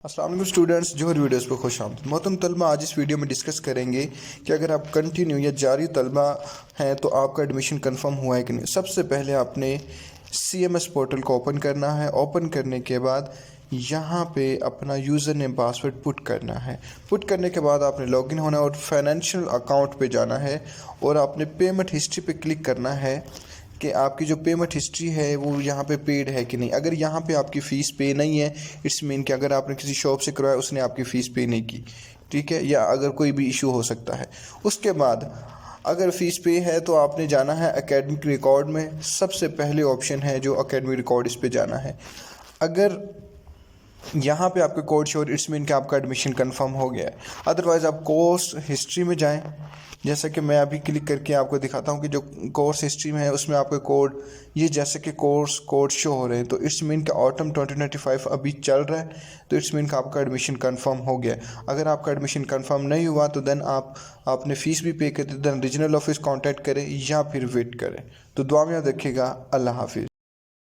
अस्सलाम वालेकुम स्टूडेंट्स, जोहर वीडियोस पर खुश आमदीद। मोहतरम तलबा, आज इस वीडियो में डिस्कस करेंगे कि अगर आप कंटिन्यू या जारी तलबा हैं तो आपका एडमिशन कंफर्म हुआ है कि नहीं। सबसे पहले आपने CMS पोर्टल को ओपन करना है। ओपन करने के बाद यहाँ पे अपना यूज़र नेम पासवर्ड पुट करना है। पुट करने के बाद आपने लॉगिन होना है और फाइनेंशियल अकाउंट पे जाना है और आपने पेमेंट हिस्ट्री पे क्लिक करना है कि आपकी जो पेमेंट हिस्ट्री है वो यहाँ पे पेड है कि नहीं। अगर यहाँ पे आपकी फ़ीस पे नहीं है, इट्स मीन कि अगर आपने किसी शॉप से करवाया उसने आपकी फ़ीस पे नहीं की, ठीक है, या अगर कोई भी इशू हो सकता है। उसके बाद अगर फ़ीस पे है तो आपने जाना है एकेडमिक रिकॉर्ड में। सबसे पहले ऑप्शन है जो एकेडमिक रिकॉर्ड, इस पे जाना है। अगर यहाँ पे आपके कोड शोर, इट्स मीन कि आपका एडमिशन कंफर्म हो गया है। अदरवाइज़ आप कोर्स हिस्ट्री में जाएं। जैसा कि मैं अभी क्लिक करके आपको दिखाता हूँ कि जो कोर्स हिस्ट्री में है उसमें आपके कोड, ये जैसे कि कोर्स कोड शो हो रहे हैं, तो इट्स मीन कि ऑटम 2095 अभी चल रहा है, तो इट्स मीन कि आपका एडमिशन कंफर्म हो गया है। अगर आपका एडमिशन कंफर्म नहीं हुआ तो देन आपने फ़ीस भी पे कर दी, देन रीजनल ऑफिस कांटेक्ट करें या फिर वेट करें। तो दुआ में याद रखिएगा। अल्लाह हाफिज़।